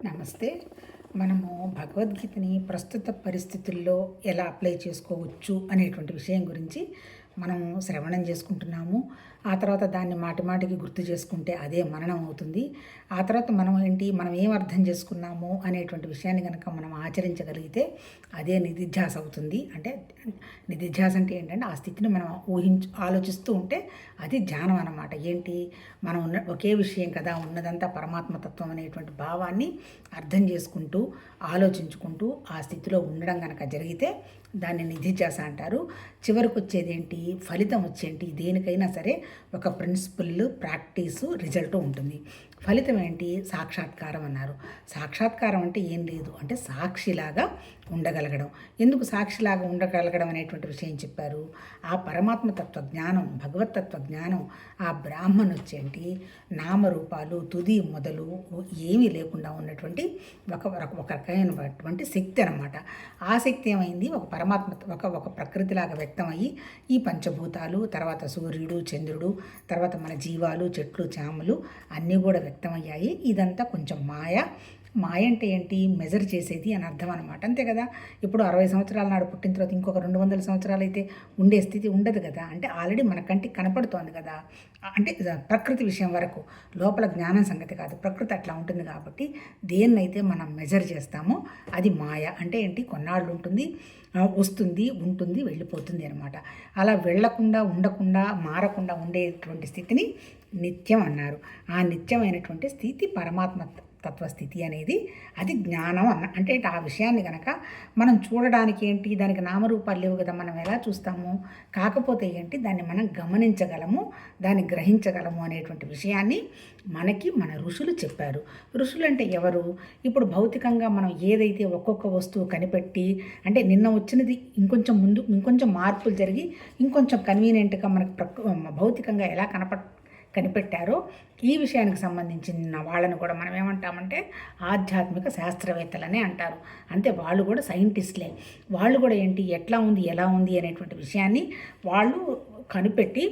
నమస్తే. మనము భగవద్గీతని ప్రస్తుత పరిస్థితుల్లో ఎలా అప్లై చేసుకోవచ్చు అనేటువంటి విషయం గురించి మనము శ్రవణం చేసుకుంటున్నాము. ఆ తర్వాత దాన్ని మాటిమాటికి గుర్తు చేసుకుంటే అదే మననం అవుతుంది. ఆ తర్వాత మనం ఏం అర్థం చేసుకున్నాము అనేటువంటి విషయాన్ని కనుక మనం ఆచరించగలిగితే అదే నిధిధ్యాస అవుతుంది. అంటే నిధిధ్యాస అంటే ఏంటంటే ఆ స్థితిని మనం ఆలోచిస్తూ ఉంటే అది ధ్యానం అన్నమాట. ఏంటి, మనం ఒకే విషయం కదా, ఉన్నదంతా పరమాత్మతత్వం అనేటువంటి భావాన్ని అర్థం చేసుకుంటూ ఆలోచించుకుంటూ ఆ స్థితిలో ఉండడం కనుక జరిగితే దాన్ని నిధిధ్యాస అంటారు. చివరికి వచ్చేది ఏంటి, ఫలితం వచ్చేంటి, దేనికైనా సరే ఒక ప్రిన్సిపల్, ప్రాక్టీసు, రిజల్ట్ ఉంటుంది. ఫలితం ఏంటి, సాక్షాత్కారం అన్నారు. సాక్షాత్కారం అంటే ఏం లేదు, అంటే సాక్షిలాగా ఉండగలగడం. ఎందుకు సాక్షిలాగా ఉండగలగడం అనేటువంటి విషయం చెప్పారు. ఆ పరమాత్మ తత్వ జ్ఞానం, భగవతత్వ జ్ఞానం, ఆ బ్రాహ్మణ్ వచ్చేంటి నామరూపాలు తుది మొదలు ఏమీ లేకుండా ఉన్నటువంటి ఒక రకమైనటువంటి శక్తి అనమాట. ఆ శక్తి ఏమైంది, ఒక పరమాత్మ ఒక ప్రకృతిలాగా వ్యక్తమయ్యి ఈ పంచభూతాలు, తర్వాత సూర్యుడు, చంద్రుడు, తర్వాత మన జీవాలు, చెట్లు, చేమలు అన్నీ కూడా వ్యక్తమయ్యాయి. ఇదంతా కొంచెం మాయ అంటే ఏంటి, మెజర్ చేసేది అని అర్థం అనమాట. అంతే కదా. ఇప్పుడు 60 సంవత్సరాల నాడు పుట్టిన తర్వాత ఇంకొక 200 సంవత్సరాలు అయితే ఉండే స్థితి ఉండదు కదా. అంటే ఆల్రెడీ మన కంటికి కనపడుతోంది కదా. అంటే ప్రకృతి విషయం వరకు, లోపల జ్ఞానం సంగతి కాదు. ప్రకృతి అట్లా ఉంటుంది కాబట్టి దేన్నైతే మనం మెజర్ చేస్తామో అది మాయ. అంటే ఏంటి, కొన్నాళ్ళు ఉంటుంది, వస్తుంది, ఉంటుంది, వెళ్ళిపోతుంది అనమాట. అలా వెళ్ళకుండా, ఉండకుండా, మారకుండా ఉండేటువంటి స్థితిని నిత్యం అన్నారు. ఆ నిత్యమైనటువంటి స్థితి పరమాత్మ తత్వస్థితి అనేది, అది జ్ఞానం అంటే ఆ విషయాన్ని కనుక మనం చూడడానికి ఏంటి, దానికి నామరూపాలు లేవు కదా, మనం ఎలా చూస్తాము. కాకపోతే ఏంటి, దాన్ని మనం గమనించగలము, దాన్ని గ్రహించగలము అనేటువంటి విషయాన్ని మనకి మన ఋషులు చెప్పారు. ఋషులు అంటే ఎవరు, ఇప్పుడు భౌతికంగా మనం ఏదైతే ఒక్కొక్క వస్తువు కనిపెట్టి, అంటే నిన్న వచ్చినది ఇంకొంచెం ముందు ఇంకొంచెం మార్పులు జరిగి ఇంకొంచెం కన్వీనియంట్గా మనకు భౌతికంగా ఎలా కనిపెట్టారో ఈ విషయానికి సంబంధించిన వాళ్ళని కూడా మనం ఏమంటామంటే ఆధ్యాత్మిక శాస్త్రవేత్తలనే అంటారు. అంతే, వాళ్ళు కూడా సైంటిస్ట్లే. వాళ్ళు కూడా ఏంటి, ఎట్లా ఉంది, ఎలా ఉంది అనేటువంటి విషయాన్ని వాళ్ళు కనిపెట్టి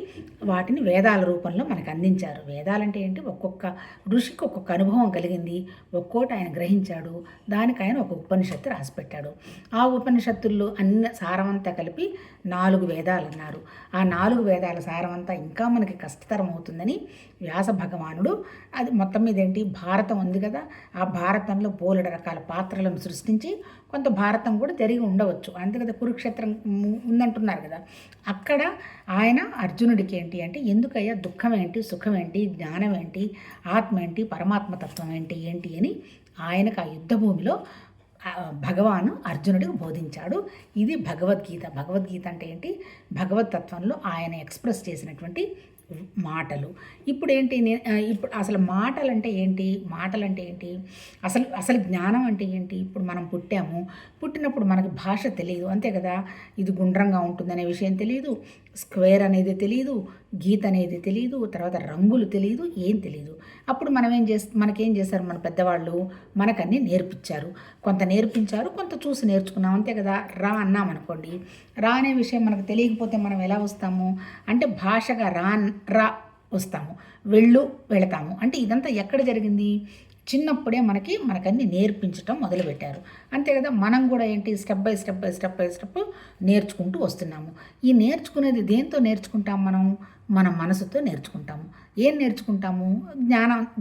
వాటిని వేదాల రూపంలో మనకు అందించారు. వేదాలంటే ఏంటి, ఒక్కొక్క ఋషికి ఒక్కొక్క అనుభవం కలిగింది, ఒక్కోటి ఆయన గ్రహించాడు, దానికి ఆయన ఒక ఉపనిషత్తు రాసిపెట్టాడు. ఆ ఉపనిషత్తుల్లో అన్ని సారమంతా కలిపి 4 వేదాలు అన్నారు. ఆ 4 వేదాల సారమంతా ఇంకా మనకి కష్టతరం అవుతుందని వ్యాస భగవానుడు, అది మొత్తం మీద ఏంటి, భారతం ఉంది కదా, ఆ భారతంలో బోలెడు రకాల పాత్రలను సృష్టించి కొంత భారతం కూడా జరిగి ఉండవచ్చు. అంతే కదా, కురుక్షేత్రం ఉందంటున్నారు కదా. అక్కడ ఆయన అర్జునుడికి ఏంటి అంటే, ఎందుకయ్యా దుఃఖం ఏంటి, సుఖం ఏంటి, జ్ఞానం ఏంటి, ఆత్మ ఏంటి, పరమాత్మతత్వం ఏంటి అని ఆయనకు ఆ యుద్ధ భూమిలో భగవాను అర్జునుడికి బోధించాడు. ఇది భగవద్గీత. భగవద్గీత అంటే ఏంటి, భగవతత్వంలో ఆయన ఎక్స్ప్రెస్ చేసినటువంటి మాటలు. ఇప్పుడు ఏంటి, ఇప్పుడు అసలు మాటలంటే ఏంటి, అసలు జ్ఞానం అంటే ఏంటి. ఇప్పుడు మనం పుట్టినప్పుడు మనకి భాష తెలియదు, అంతే కదా. ఇది గుండ్రంగా ఉంటుందనే విషయం తెలియదు, స్క్వేర్ అనేది తెలియదు, గీత అనేది తెలియదు, తర్వాత రంగులు తెలియదు, ఏం తెలియదు. అప్పుడు మనకేం చేశారు మన పెద్దవాళ్ళు, మనకన్నీ నేర్పించారు. కొంత నేర్పించారు, కొంత చూసి నేర్చుకున్నాం, అంతే కదా. రా అన్నాం అనుకోండి, రా అనే విషయం మనకు తెలియకపోతే మనం ఎలా వస్తాము అంటే, భాషగా రా వస్తాము, వెళతాము. అంటే ఇదంతా ఎక్కడ జరిగింది, చిన్నప్పుడే మనకన్నీ నేర్పించటం మొదలుపెట్టారు, అంతే కదా. మనం కూడా ఏంటి, స్టెప్ బై స్టెప్ నేర్చుకుంటూ వస్తున్నాము. ఈ నేర్చుకునేది దేంతో నేర్చుకుంటాం, మన మనసుతో నేర్చుకుంటాము. ఏం నేర్చుకుంటాము,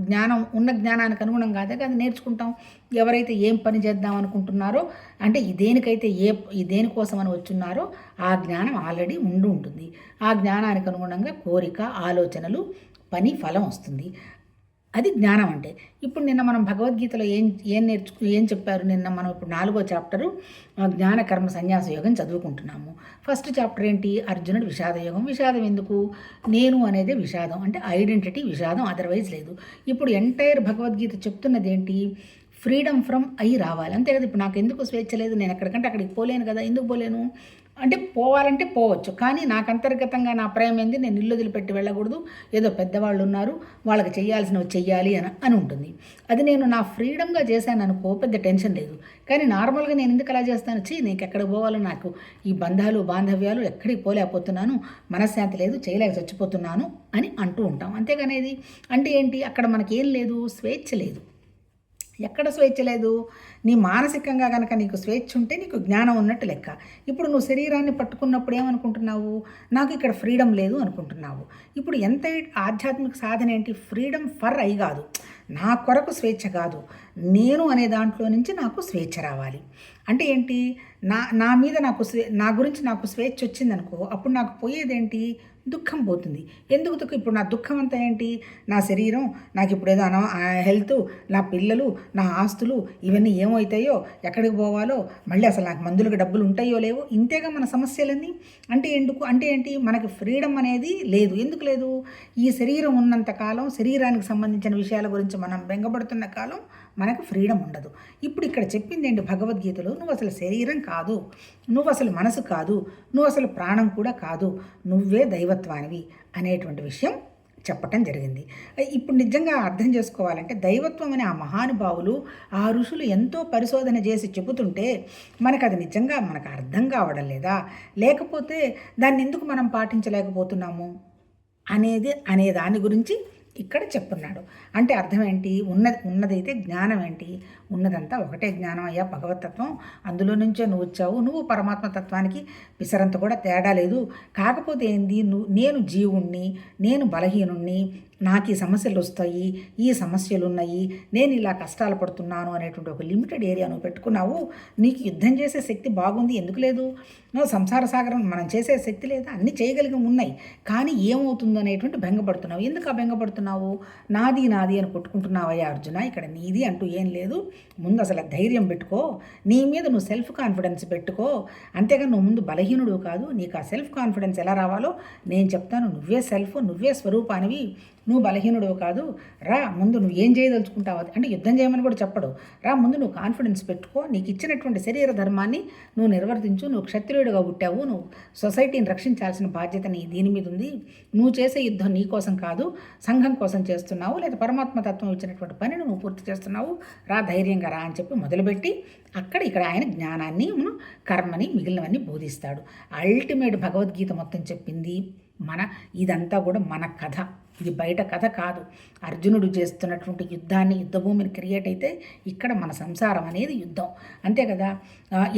జ్ఞానం ఉన్న జ్ఞానానికి అనుగుణంగా అదే కదా నేర్చుకుంటాం. ఎవరైతే ఏం పని చేద్దాం అనుకుంటున్నారో, అంటే దేనికోసమని వచ్చున్నారో ఆ జ్ఞానం ఆల్రెడీ ఉంటుంది. ఆ జ్ఞానానికి అనుగుణంగా కోరిక, ఆలోచనలు, పని, ఫలం వస్తుంది. అది జ్ఞానం అంటే. ఇప్పుడు నిన్న మనం భగవద్గీతలో ఏం చెప్పారు, నిన్న మనం ఇప్పుడు 4వ చాప్టరు జ్ఞాన కర్మ సన్యాస యోగం చదువుకుంటున్నాము. ఫస్ట్ చాప్టర్ ఏంటి, అర్జునుడు విషాద యోగం. విషాదం ఎందుకు, నేను అనేది విషాదం, అంటే ఐడెంటిటీ విషాదం, అదర్వైజ్ లేదు. ఇప్పుడు ఎంటైర్ భగవద్గీత చెప్తున్నది ఏంటి, ఫ్రీడమ్ ఫ్రమ్ రావాలి, అంతే కదా. ఇప్పుడు నాకు ఎందుకు స్వేచ్ఛ లేదు, నేను ఎక్కడికంటే అక్కడికి పోలేను కదా. ఎందుకు పోలేను అంటే, పోవాలంటే పోవచ్చు, కానీ నాకు అంతర్గతంగా నా ప్రేమ ఏంది, నేను ఇల్లు వదిలిపెట్టి వెళ్ళకూడదు, ఏదో పెద్దవాళ్ళు ఉన్నారు, వాళ్ళకి చేయాల్సినవి చెయ్యాలి అని ఉంటుంది. అది నేను నా ఫ్రీడమ్గా చేశాను అనుకో, పెద్ద టెన్షన్ లేదు. కానీ నార్మల్గా నేను ఎందుకు అలా చేస్తాను, నీకు ఎక్కడికి పోవాలో, నాకు ఈ బాంధవ్యాలు ఎక్కడికి పోలేకపోతున్నాను, మనశ్శాంతి లేదు, చేయలేక చచ్చిపోతున్నాను అని అంటూ ఉంటాం. అంతేగానేది అంటే ఏంటి, అక్కడ మనకేం లేదు, స్వేచ్ఛ లేదు. ఎక్కడ స్వేచ్ఛ లేదు? నీ మానసికంగా కనుక నీకు స్వేచ్ఛ ఉంటే నీకు జ్ఞానం ఉన్నట్టు లెక్క. ఇప్పుడు నువ్వు శరీరాన్ని పట్టుకున్నప్పుడు ఏమనుకుంటున్నావు? నాకు ఇక్కడ ఫ్రీడమ్ లేదు అనుకుంటున్నావు. ఇప్పుడు ఎంత ఆధ్యాత్మిక సాధన ఏంటి? ఫ్రీడమ్ ఫర్ ఐ కాదు, నా కొరకు స్వేచ్ఛ కాదు, నేను అనే దాంట్లో నుంచి నాకు స్వేచ్ఛ రావాలి. అంటే ఏంటి? నా నా మీద నాకు నా గురించి నాకు స్వేచ్ఛ వచ్చిందనుకో, అప్పుడు నాకు పోయేదేంటి? దుఃఖం పోతుంది. ఎందుకు దుఃఖం? ఇప్పుడు నా దుఃఖం అంతా ఏంటి? నా శరీరం, నాకు ఇప్పుడు ఏదో హెల్త్, నా పిల్లలు, నా ఆస్తులు, ఇవన్నీ ఏమవుతాయో, ఎక్కడికి పోవాలో, మళ్ళీ అసలు నాకు మందులకు డబ్బులు ఉంటాయో లేవో, ఇంతేగా మన సమస్యలన్నీ. అంటే ఎందుకు? అంటే ఏంటి? మనకి ఫ్రీడమ్ అనేది లేదు. ఎందుకు లేదు? ఈ శరీరం ఉన్నంత కాలం, శరీరానికి సంబంధించిన విషయాల గురించి మనం బెంగపడుతున్న కాలం మనకు ఫ్రీడమ్ ఉండదు. ఇప్పుడు ఇక్కడ చెప్పింది ఏంటి భగవద్గీతలో? నువ్వు అసలు శరీరం కాదు, నువ్వు అసలు మనసు కాదు, నువ్వు అసలు ప్రాణం కూడా కాదు, నువ్వే దైవత్వానివి అనేటువంటి విషయం చెప్పటం జరిగింది. ఇప్పుడు నిజంగా అర్థం చేసుకోవాలంటే దైవత్వం అనే ఆ మహానుభావులు, ఆ ఋషులు ఎంతో పరిశోధన చేసి చెబుతుంటే మనకు అది నిజంగా మనకు అర్థం కావడం లేదా, లేకపోతే దాన్ని ఎందుకు మనం పాటించలేకపోతున్నాము అనే దాని గురించి ఇక్కడ చెప్తున్నాడు. అంటే అర్థం ఏంటి? ఉన్నదైతే జ్ఞానం ఏంటి? ఉన్నదంతా ఒకటే జ్ఞానం అయ్యా, భగవతత్వం. అందులో నుంచే నువ్వు వచ్చావు. నువ్వు పరమాత్మ తత్వానికి పిసరంత కూడా తేడా లేదు. కాకపోతే ఏంది? నేను జీవుణ్ణి, నేను బలహీనుణ్ణి, నాకు ఈ సమస్యలు వస్తాయి, ఈ సమస్యలు ఉన్నాయి, నేను ఇలా కష్టాలు పడుతున్నాను అనేటువంటి ఒక లిమిటెడ్ ఏరియా నువ్వు పెట్టుకున్నావు. నీకు యుద్ధం చేసే శక్తి బాగుంది, ఎందుకు లేదు? సంసార సాగరం మనం చేసే శక్తి లేదా? అన్నీ చేయగలిగి ఉన్నాయి, కానీ ఏమవుతుందో అనేటువంటి బెంగపడుతున్నావు. ఎందుకు ఆ బెంగపడుతున్నావు? నాది నాది అని కొట్టుకుంటున్నావయ్యా అర్జున. ఇక్కడ నీది అంటూ ఏం లేదు. ముందు అసలు ధైర్యం పెట్టుకో, నీ మీద నువ్వు సెల్ఫ్ కాన్ఫిడెన్స్ పెట్టుకో. అంతేగా నువ్వు ముందు బలహీనుడు కాదు. నీకు ఆ సెల్ఫ్ కాన్ఫిడెన్స్ ఎలా రావాలో నేను చెప్తాను. నువ్వే సెల్ఫ్, నువ్వే స్వరూపానివి, నువ్వు బలహీనుడు కాదు. రా ముందు నువ్వు ఏం చేయదలుచుకుంటావు అంటే యుద్ధం చేయమని కూడా చెప్పడు. రా ముందు నువ్వు కాన్ఫిడెన్స్ పెట్టుకో, నీకు ఇచ్చినటువంటి శరీర ధర్మాన్ని నువ్వు నిర్వర్తించు. నువ్వు క్షత్రియుడిగా పుట్టావు, నువ్వు సొసైటీని రక్షించాల్సిన బాధ్యత నీ దీని మీద ఉంది. నువ్వు చేసే యుద్ధం నీ కోసం కాదు, సంఘం కోసం చేస్తున్నావు, లేదా పరమాత్మ తత్వం ఇచ్చినటువంటి పనిని నువ్వు పూర్తి చేస్తున్నావు. రా ధైర్యంగా రా అని చెప్పి మొదలుపెట్టి ఇక్కడ ఆయన జ్ఞానాన్ని, కర్మని, మిగిలినవన్నీ బోధిస్తాడు. అల్టిమేట్ భగవద్గీత మొత్తం చెప్పింది ఇదంతా కూడా మన కథ. ఇది బయట కథ కాదు. అర్జునుడు చేస్తున్నటువంటి యుద్ధాన్ని, యుద్ధభూమిని క్రియేట్ అయితే ఇక్కడ మన సంసారం అనేది యుద్ధం, అంతే కదా.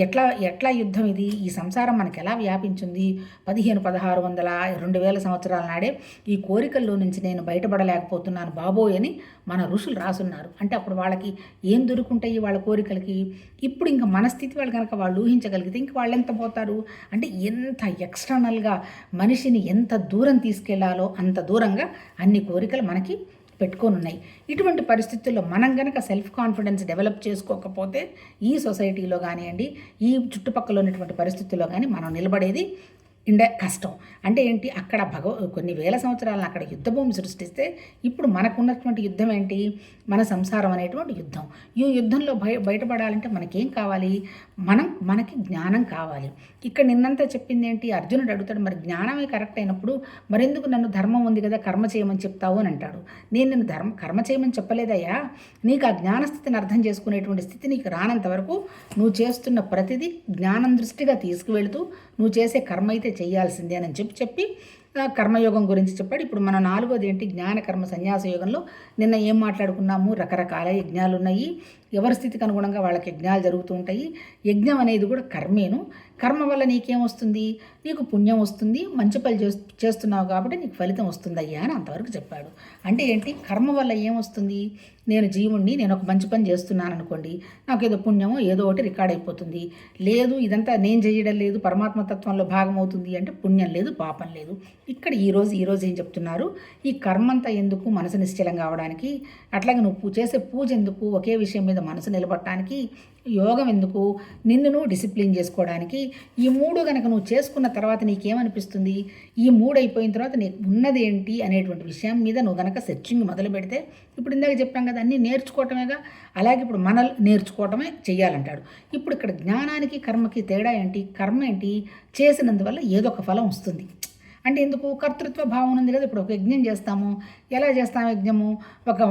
ఎట్లా యుద్ధం ఇది? ఈ సంసారం మనకు ఎలా వ్యాపించింది? 1500, 2000 సంవత్సరాల నాడే ఈ కోరికల్లో నుంచి నేను బయటపడలేకపోతున్నాను బాబోయ్ అని మన ఋషులు రాసున్నారు. అంటే అప్పుడు వాళ్ళకి ఏం దొరుకుంటాయి వాళ్ళ కోరికలకి? ఇప్పుడు ఇంకా మన స్థితి వాళ్ళు కనుక వాళ్ళు ఊహించగలిగితే ఇంక వాళ్ళు ఎంత పోతారు? అంటే ఎంత ఎక్స్టర్నల్గా మనిషిని ఎంత దూరం తీసుకెళ్లాలో అంత దూరంగా అన్ని కోరికలు మనకి పెట్టుకొని ఉన్నాయి. ఇటువంటి పరిస్థితుల్లో మనం కనుక సెల్ఫ్ కాన్ఫిడెన్స్ డెవలప్ చేసుకోకపోతే ఈ సొసైటీలో కానివ్వండి, ఈ చుట్టుపక్కల ఉన్నటువంటి పరిస్థితుల్లో కానీ మనం నిలబడేది కష్టం. అంటే ఏంటి? అక్కడ కొన్ని వేల సంవత్సరాలను అక్కడ యుద్ధభూమి సృష్టిస్తే ఇప్పుడు మనకున్నటువంటి యుద్ధం ఏంటి? మన సంసారం అనేటువంటి యుద్ధం. ఈ యుద్ధంలో బయటపడాలంటే మనకేం కావాలి? మనకి జ్ఞానం కావాలి. ఇక్కడ నిన్నంతా చెప్పింది ఏంటి? అర్జునుడు అడుగుతాడు, మరి జ్ఞానమే కరెక్ట్ అయినప్పుడు మరెందుకు నన్ను ధర్మం ఉంది కదా కర్మ చేయమని చెప్తావు అని అంటాడు. నేను నిన్ను కర్మ చేయమని చెప్పలేదయ్యా. నీకు ఆ జ్ఞానస్థితిని అర్థం చేసుకునేటువంటి స్థితి నీకు రానంత వరకు నువ్వు చేస్తున్న ప్రతిదీ జ్ఞానం దృష్టిగా తీసుకువెళుతూ నువ్వు చేసే కర్మ అయితే చేయాల్సిందే అని చెప్పి కర్మయోగం గురించి చెప్పాడు. ఇప్పుడు మన 4వది ఏంటి? జ్ఞాన కర్మ సన్యాస యోగంలో నిన్న ఏం మాట్లాడుకున్నాము? రకరకాల యజ్ఞాలు ఉన్నాయి. ఎవరి స్థితికి అనుగుణంగా వాళ్ళకి యజ్ఞాలు జరుగుతూ ఉంటాయి. యజ్ఞం అనేది కూడా కర్మేను. కర్మ వల్ల నీకేం వస్తుంది? నీకు పుణ్యం వస్తుంది. మంచి పని చేస్తున్నావు కాబట్టి నీకు ఫలితం వస్తుందయ్యా అని అంతవరకు చెప్పాడు. అంటే ఏంటి? కర్మ వల్ల ఏమొస్తుంది? నేను జీవుణ్ణి, నేను ఒక మంచి పని చేస్తున్నాను అనుకోండి, నాకు ఏదో పుణ్యమో ఏదో ఒకటి రికార్డ్ అయిపోతుంది. లేదు ఇదంతా నేను చేయడం లేదు, పరమాత్మతత్వంలో భాగం అవుతుంది అంటే పుణ్యం లేదు, పాపం లేదు. ఇక్కడ ఈరోజు ఏం చెప్తున్నారు? ఈ కర్మంతా ఎందుకు? మనసు నిశ్చలం కావడానికి. అట్లాగే నువ్వు చేసే పూజ ఎందుకు? ఒకే విషయం మీద మనసు నిలబడటానికి. యోగం ఎందుకు? నిన్ను నువ్వు డిసిప్లిన్ చేసుకోవడానికి. ఈ 3 కనుక నువ్వు చేసుకున్న తర్వాత నీకేమనిపిస్తుంది? ఈ 3 అయిపోయిన తర్వాత నీకు ఉన్నది ఏంటి అనేటువంటి విషయం మీద నువ్వు కనుక సెర్చింగ్ మొదలు పెడితే, ఇప్పుడు ఇందాక చెప్పాం కదా అన్నీ నేర్చుకోవటమేగా, అలాగే ఇప్పుడు నేర్చుకోవటమే చెయ్యాలంటాడు. ఇప్పుడు ఇక్కడ జ్ఞానానికి కర్మకి తేడా ఏంటి? కర్మ ఏంటి? చేసినందువల్ల ఏదో ఒక ఫలం వస్తుంది. అంటే ఎందుకు? కర్తృత్వ భావం ఉంది కదా. ఇప్పుడు ఒక యజ్ఞం చేస్తాము. ఎలా చేస్తాము యజ్ఞము? ఒక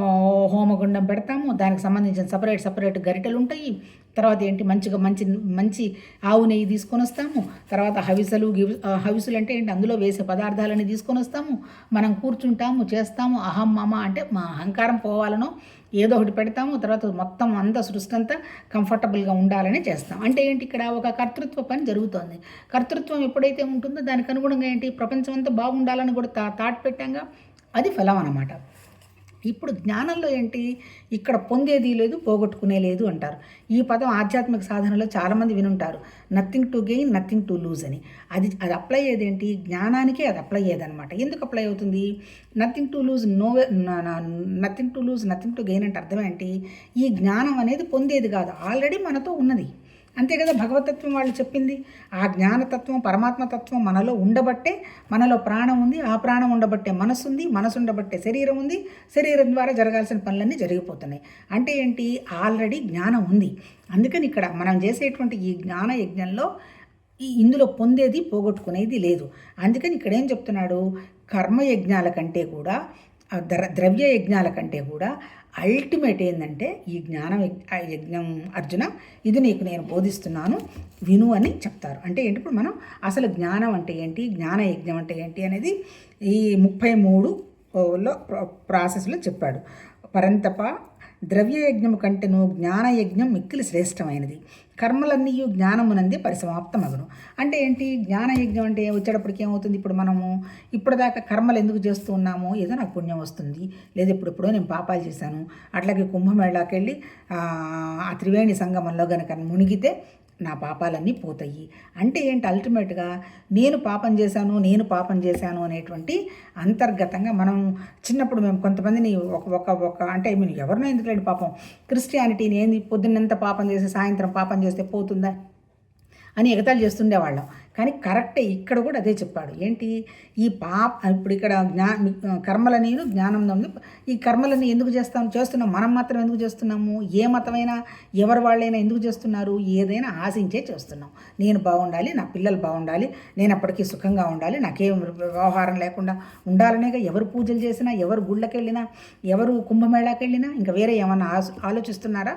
హోమగుండం పెడతాము, దానికి సంబంధించిన సపరేట్ గరిటెలు ఉంటాయి, తర్వాత ఏంటి మంచిగా మంచి మంచి ఆవు నెయ్యి తీసుకొని వస్తాము. తర్వాత హవిసులు అంటే ఏంటి, అందులో వేసే పదార్థాలని తీసుకొని వస్తాము. మనం కూర్చుంటాము, చేస్తాము. అహం మమ అంటే మా అహంకారం పోవాలనో ఏదో ఒకటి పెడతాము. తర్వాత మొత్తం అంతా సృష్టి అంతా కంఫర్టబుల్గా ఉండాలని చేస్తాం. అంటే ఏంటి, ఇక్కడ ఒక కర్తృత్వ పని జరుగుతోంది. కర్తృత్వం ఎప్పుడైతే ఉంటుందో దానికి అనుగుణంగా ఏంటి, ప్రపంచం అంతా బాగుండాలని కూడా తాట్ పెట్టాంగా, అది ఫలం అన్నమాట. ఇప్పుడు జ్ఞానంలో ఏంటి, ఇక్కడ పొందేది లేదు, పోగొట్టుకునే లేదు అంటారు. ఈ పదం ఆధ్యాత్మిక సాధనలో చాలామంది వినుంటారు. Nothing to gain, nothing to lose అని. అది అప్లై అయ్యేది ఏంటి, జ్ఞానానికే అది అప్లై అయ్యేది అనమాట. ఎందుకు అప్లై అవుతుంది? Nothing to loose nothing to loose, nothing to gain అంటే అర్థం ఏంటి, ఈ జ్ఞానం అనేది పొందేది కాదు, ఆల్రెడీ మనతో ఉన్నది. అంతే కదా భగవతత్వం వాళ్ళు చెప్పింది. ఆ జ్ఞానతత్వం, పరమాత్మతత్వం మనలో ఉండబట్టే మనలో ప్రాణం ఉంది, ఆ ప్రాణం ఉండబట్టే మనసు ఉంది, మనసు ఉండబట్టే శరీరం ఉంది, శరీరం ద్వారా జరగాల్సిన పనులన్నీ జరిగిపోతున్నాయి. అంటే ఏంటి, ఆల్రెడీ జ్ఞానం ఉంది. అందుకని ఇక్కడ మనం చేసేటువంటి ఈ జ్ఞాన యజ్ఞంలో ఇందులో పొందేది పోగొట్టుకునేది లేదు. అందుకని ఇక్కడ ఏం చెప్తున్నాడు, కర్మయజ్ఞాల కంటే కూడా, ద్రవ్య యజ్ఞాల కంటే కూడా అల్టిమేట్ ఏంటంటే ఈ యజ్ఞం అర్జున, ఇది నీకు నేను బోధిస్తున్నాను విను అని చెప్తారు. అంటే ఏంటి, ఇప్పుడు మనం అసలు జ్ఞానం అంటే ఏంటి, జ్ఞాన యజ్ఞం అంటే ఏంటి అనేది ఈ 33లో ప్రాసెస్లో చెప్పాడు. పరంతప ద్రవ్యయజ్ఞము కంటేను జ్ఞానయజ్ఞం మిక్కిలి శ్రేష్టమైనది. కర్మలన్నీ జ్ఞానమునందే పరిసమాప్తమగును. అంటే ఏంటి, జ్ఞానయజ్ఞం అంటే వచ్చేటప్పటికి ఏమవుతుంది, ఇప్పుడు మనము ఇప్పటిదాకా కర్మలు ఎందుకు చేస్తూ ఉన్నాము, ఏదో నాకు పుణ్యం వస్తుంది, లేదా ఇప్పుడెప్పుడో నేను పాపాలు చేశాను, అట్లాగే కుంభమేళాకి వెళ్ళి ఆ త్రివేణి సంగమంలో కనుక మునిగితే నా పాపాలన్నీ పోతాయి. అంటే ఏంటి, అల్టిమేట్గా నేను పాపం చేశాను అనేటువంటి అంతర్గతంగా మనం చిన్నప్పుడు మేము కొంతమందిని ఒక అంటే మీరు ఎవరినో ఎందుకులేండి, పాపం క్రిస్టియానిటీని ఏంది పొద్దున్నంత పాపం చేసి సాయంత్రం పాపం చేస్తే పోతుందా అని ఎగతాళి చేస్తుండేవాళ్ళం. కానీ కరెక్టే, ఇక్కడ కూడా అదే చెప్పాడు. ఏంటి, ఈ ఇప్పుడు ఇక్కడ కర్మలని జ్ఞానం ఉంది. ఈ కర్మలని ఎందుకు చేస్తున్నాం, మనం మాత్రం ఎందుకు చేస్తున్నాము, ఏ మతమైనా ఎవరి వాళ్ళైనా ఎందుకు చేస్తున్నారు, ఏదైనా ఆశించే చేస్తున్నాం. నేను బాగుండాలి, నా పిల్లలు బాగుండాలి, నేను అప్పటికీ సుఖంగా ఉండాలి, నాకేం వ్యవహారం లేకుండా ఉండాలనేగా ఎవరు పూజలు చేసినా, ఎవరు గుళ్ళకి వెళ్ళినా, ఎవరు కుంభమేళాకి వెళ్ళినా, ఇంకా వేరే ఏమన్నా ఆలోచిస్తున్నారా,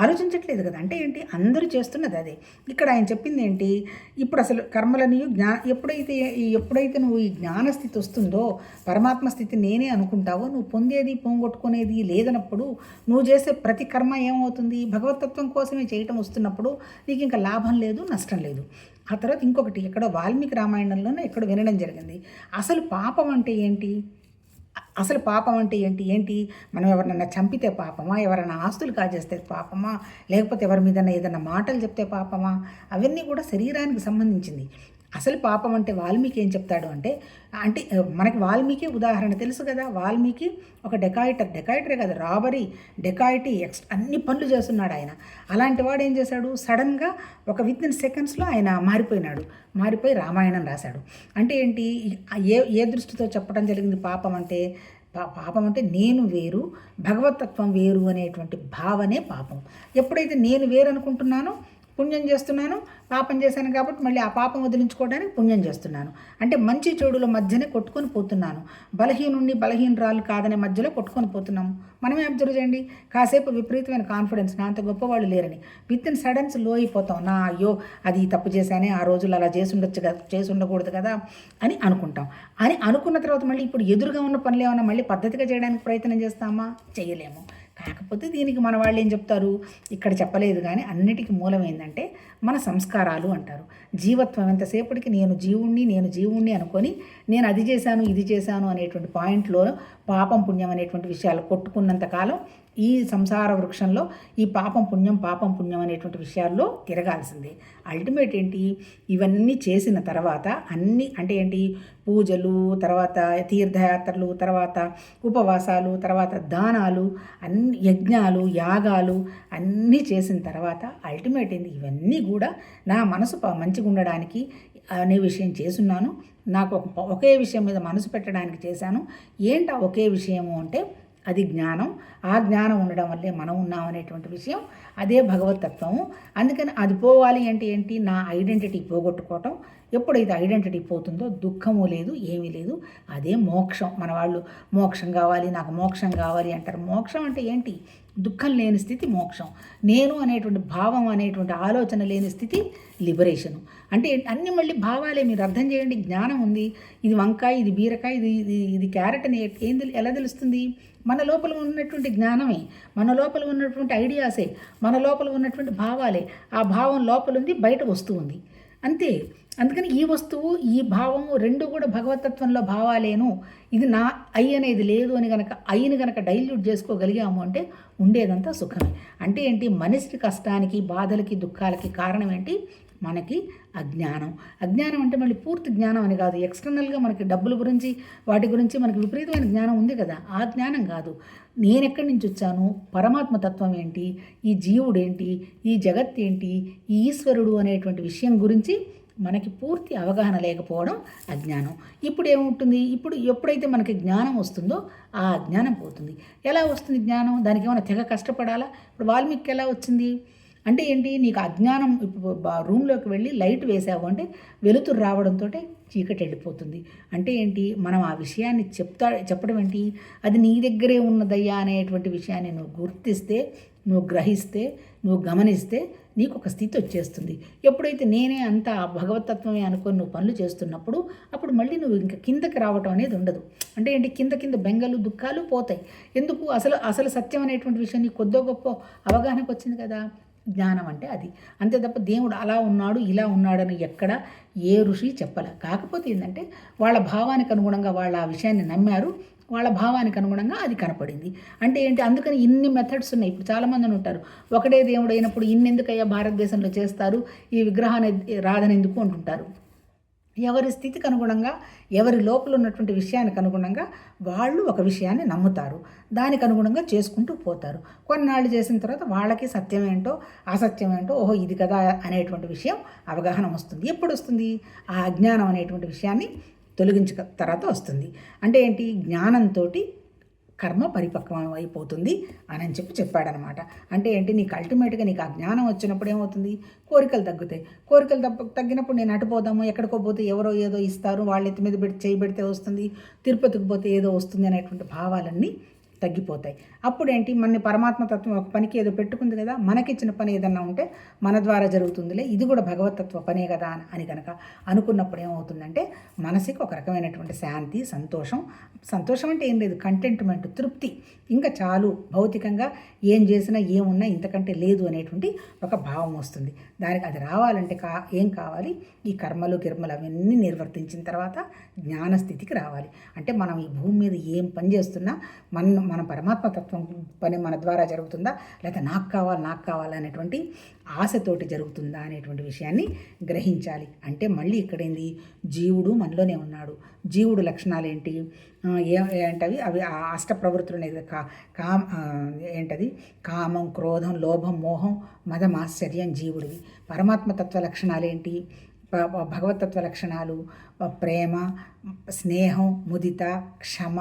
ఆలోచించట్లేదు కదా. అంటే ఏంటి, అందరూ చేస్తున్నది అదే. ఇక్కడ ఆయన చెప్పింది ఏంటి, ఇప్పుడు అసలు కర్మలని ఎప్పుడైతే నువ్వు ఈ జ్ఞానస్థితి వస్తుందో, పరమాత్మ స్థితి నేనే అనుకుంటావో, నువ్వు పొందేది పోగొట్టుకునేది లేదన్నప్పుడు నువ్వు చేసే ప్రతి కర్మ ఏమవుతుంది, భగవతత్వం కోసమే చేయటం వస్తున్నప్పుడు నీకు ఇంకా లాభం లేదు, నష్టం లేదు. ఆ తర్వాత ఇంకొకటి, ఎక్కడో వాల్మీకి రామాయణంలోనే ఎక్కడో వినడం జరిగింది, అసలు పాపం అంటే ఏంటి, ఏంటి మనం ఎవరినైనా చంపితే పాపమా, ఎవరైనా ఆస్తులు కాజేస్తే పాపమా, లేకపోతే ఎవరి మీద ఏదైనా మాటలు చెప్తే పాపమా, అవన్నీ కూడా శరీరానికి సంబంధించింది. అసలు పాపం అంటే వాల్మీకి ఏం చెప్తాడు అంటే మనకి వాల్మీకి ఉదాహరణ తెలుసు కదా. వాల్మీకి ఒక డెకాయిటరే కదా, రాబరీ, డెకాయిటీ, అన్ని పనులు చేస్తున్నాడు ఆయన. అలాంటి వాడు ఏం చేశాడు, సడన్గా ఒక వితిన్ సెకండ్స్లో ఆయన మారిపోయి రామాయణం రాశాడు. అంటే ఏంటి, ఏ దృష్టితో చెప్పడం జరిగింది పాపం అంటే నేను వేరు, భగవతత్వం వేరు అనేటువంటి భావనే పాపం. ఎప్పుడైతే నేను వేరు అనుకుంటున్నానో పుణ్యం చేస్తున్నాను, పాపం చేశాను కాబట్టి మళ్ళీ ఆ పాపం వదిలించుకోవడానికి పుణ్యం చేస్తున్నాను. అంటే మంచి చెడుల మధ్యనే కొట్టుకొని పోతున్నాను, బలహీనరాలు కాదనే మధ్యలో కొట్టుకొని పోతున్నాము. మనమే అబ్జర్వ్ చేయండి, కాసేపు విపరీతమైన కాన్ఫిడెన్స్, నా అంత గొప్పవాళ్ళు లేరని, విత్ ఇన్ సడన్స్ లో అయిపోతాం. అయ్యో అది తప్పు చేశానే, ఆ రోజులు అలా చేసి ఉండకూడదు కదా అని అనుకుంటాం. అని అనుకున్న తర్వాత మళ్ళీ ఇప్పుడు ఎదురుగా ఉన్న పనులు ఏమన్నా మళ్ళీ పద్ధతిగా చేయడానికి ప్రయత్నం చేస్తామా, చేయలేము. కాకపోతే దీనికి మన వాళ్ళు ఏం చెప్తారు, ఇక్కడ చెప్పలేదు కానీ అన్నిటికీ మూలం ఏంటంటే మన సంస్కారాలు అంటారు. జీవత్వం ఎంతసేపటికి నేను జీవుణ్ణి అనుకొని నేను అది చేశాను ఇది చేశాను అనేటువంటి పాయింట్లో పాపం పుణ్యం అనేటువంటి విషయాలు కొట్టుకున్నంతకాలం ఈ సంసార వృక్షంలో ఈ పాపం పుణ్యం అనేటువంటి విషయాల్లో తిరగాల్సిందే. అల్టిమేట్ ఏంటి, ఇవన్నీ చేసిన తర్వాత అన్నీ అంటే ఏంటి, పూజలు, తర్వాత తీర్థయాత్రలు, తర్వాత ఉపవాసాలు, తర్వాత దానాలు, అన్ని యజ్ఞాలు, యాగాలు అన్నీ చేసిన తర్వాత అల్టిమేట్ ఏంటి, ఇవన్నీ కూడా నా మనసు మంచిగా ఉండడానికి అనే విషయం చేసున్నాను. నాకు ఒకే విషయం మీద మనసు పెట్టడానికి చేశాను. ఏంటి ఒకే విషయము అంటే అది జ్ఞానం. ఆ జ్ఞానం ఉండడం వల్లే మనం ఉన్నాం అనేటువంటి విషయం, అదే భగవతత్వము. అందుకని అది పోవాలి అంటే ఏంటి, నా ఐడెంటిటీ పోగొట్టుకోవటం. ఎప్పుడైతే ఐడెంటిటీ పోతుందో దుఃఖము లేదు, ఏమీ లేదు, అదే మోక్షం. మన వాళ్ళు మోక్షం కావాలి, నాకు మోక్షం కావాలి అంటారు. మోక్షం అంటే ఏంటి, దుఃఖం లేని స్థితి మోక్షం, నేను అనేటువంటి భావం అనేటువంటి ఆలోచన లేని స్థితి లిబరేషను. అంటే అన్ని మళ్ళీ భావాలే. మీరు అర్థం చేయండి, జ్ఞానం ఉంది, ఇది వంకాయ, ఇది బీరకాయ, ఇది క్యారెట్ అని ఎలా తెలుస్తుంది? మన లోపల ఉన్నటువంటి జ్ఞానమే, మన లోపల ఉన్నటువంటి ఐడియాసే, మన లోపల ఉన్నటువంటి భావాలే. ఆ భావం లోపల ఉంది, బయట వస్తువు ఉంది, అంతే. అందుకని ఈ వస్తువు ఈ భావము రెండు కూడా భగవతత్వంలో భావాలేను. ఇది నా అనేది లేదు అని కనుక గనక డైల్యూట్ చేసుకోగలిగాము అంటే ఉండేదంతా సుఖమే. అంటే ఏంటి? మనిషి కష్టానికి, బాధలకి, దుఃఖాలకి కారణం ఏంటి? మనకి అజ్ఞానం. అజ్ఞానం అంటే మళ్ళీ పూర్తి జ్ఞానం అని కాదు. ఎక్స్టర్నల్గా మనకి డబ్బుల గురించి, వాటి గురించి మనకి విపరీతమైన జ్ఞానం ఉంది కదా, ఆ జ్ఞానం కాదు. నేనెక్కడి నుంచి వచ్చాను, పరమాత్మ తత్వం ఏంటి, ఈ జీవుడు ఏంటి, ఈ జగత్ ఏంటి, ఈ ఈశ్వరుడు అనేటువంటి విషయం గురించి మనకి పూర్తి అవగాహన లేకపోవడం అజ్ఞానం. ఇప్పుడు ఏముంటుంది? ఇప్పుడు ఎప్పుడైతే మనకి జ్ఞానం వస్తుందో ఆ అజ్ఞానం పోతుంది. ఎలా వస్తుంది జ్ఞానం? దానికి ఏమైనా తెగ కష్టపడాలా? ఇప్పుడు వాల్మీకి ఎలా వచ్చింది అంటే ఏంటి? నీకు అజ్ఞానం, ఇప్పుడు రూమ్లోకి వెళ్ళి లైట్ వేసావు అంటే వెలుతురు రావడంతో చీకటి వెళ్ళిపోతుంది. అంటే ఏంటి? మనం ఆ విషయాన్ని చెప్పడం ఏంటి? అది నీ దగ్గరే ఉన్నదయ్యా అనేటువంటి విషయాన్ని నువ్వు గుర్తిస్తే, నువ్వు గ్రహిస్తే, నువ్వు గమనిస్తే నీకు ఒక స్థితి వచ్చేస్తుంది. ఎప్పుడైతే నేనే అంతా భగవతత్వమే అనుకొని నువ్వు పనులు చేస్తున్నప్పుడు అప్పుడు మళ్ళీ నువ్వు ఇంకా కిందకి రావటం అనేది ఉండదు. అంటే ఏంటి? కింద బెంగలు, దుఃఖాలు పోతాయి. ఎందుకు? అసలు సత్యం అనేటువంటి విషయం నీకు కొద్దో గొప్ప అవగాహనకు వచ్చింది కదా. జ్ఞానం అంటే అది. అంతే తప్ప దేవుడు అలా ఉన్నాడు, ఇలా ఉన్నాడని ఎక్కడ ఏ ఋషి చెప్పలే. కాకపోతే ఏంటంటే వాళ్ళ భావానికి అనుగుణంగా వాళ్ళు ఆ విషయాన్ని నమ్మారు, వాళ్ళ భావానికి అనుగుణంగా అది కనపడింది. అంటే ఏంటి? అందుకని ఇన్ని మెథడ్స్ ఉన్నాయి. ఇప్పుడు చాలామంది ఉంటారు, ఒకటే దేవుడు అయినప్పుడు ఇన్నెందుకయ్యా భారతదేశంలో చేస్తారు, ఈ విగ్రహాన్ని రాధన ఎందుకు అంటుంటారు. ఎవరి స్థితికి అనుగుణంగా, ఎవరి లోపల ఉన్నటువంటి విషయానికి అనుగుణంగా వాళ్ళు ఒక విషయాన్ని నమ్ముతారు, దానికి అనుగుణంగా చేసుకుంటూ పోతారు. కొన్నాళ్ళు చేసిన తర్వాత వాళ్ళకి సత్యం ఏంటో అసత్యం ఏంటో, ఓహో ఇది కదా అనేటువంటి విషయం అవగాహన వస్తుంది. ఎప్పుడు వస్తుంది? ఆ అజ్ఞానం అనేటువంటి విషయాన్ని తొలగించిన తర్వాత వస్తుంది. అంటే ఏంటి? జ్ఞానంతో కర్మ పరిపక్వం అయిపోతుంది అని చెప్పాడనమాట. అంటే ఏంటి? నీకు అల్టిమేట్గా నీకు ఆ జ్ఞానం వచ్చినప్పుడు ఏమవుతుంది? కోరికలు తగ్గుతాయి. కోరికలు తగ్గినప్పుడు నేను అటుపోదాము, ఎక్కడికో పోతే ఎవరో ఏదో ఇస్తారు, వాళ్ళ ఎత్తి మీద చేయి పెడితే వస్తుంది, తిరుపతికి పోతే ఏదో వస్తుంది అనేటువంటి భావాలన్నీ తగ్గిపోతాయి. అప్పుడేంటి? మన పరమాత్మ తత్వం ఒక పనికి ఏదో పెట్టుకుంది కదా, మనకిచ్చిన పని ఏదన్నా ఉంటే మన ద్వారా జరుగుతుందిలే, ఇది కూడా భగవతత్వ పనే కదా అని కనుక అనుకున్నప్పుడు ఏమవుతుందంటే మనసుకి ఒక రకమైనటువంటి శాంతి, సంతోషం అంటే ఏం లేదు, కంటెంట్మెంట్, తృప్తి, ఇంకా చాలు, భౌతికంగా ఏం చేసినా ఏమున్నా ఇంతకంటే లేదు అనేటువంటి ఒక భావం వస్తుంది. దానికి అది రావాలంటే ఏం కావాలి? ఈ కర్మలు గిర్మలు అవన్నీ నిర్వర్తించిన తర్వాత జ్ఞానస్థితికి రావాలి. అంటే మనం ఈ భూమి మీద ఏం పని చేస్తున్నా మన పరమాత్మ తత్వం పని మన ద్వారా జరుగుతుందా, లేదా నాకు కావాలి అనేటువంటి ఆశతోటి జరుగుతుందా అనేటువంటి విషయాన్ని గ్రహించాలి. అంటే మళ్ళీ ఇక్కడేంది? జీవుడు మనలోనే ఉన్నాడు. జీవుడు లక్షణాలు ఏంటి? ఏంటవి? అవి అష్ట ప్రవృత్తులు అనేది ఏంటది? కామం, క్రోధం, లోభం, మోహం, మదం, ఆశ్చర్యం జీవుడివి. పరమాత్మ తత్వ లక్షణాలు ఏంటి? భగవతత్వ లక్షణాలు ప్రేమ, స్నేహం, ముదిత, క్షమ,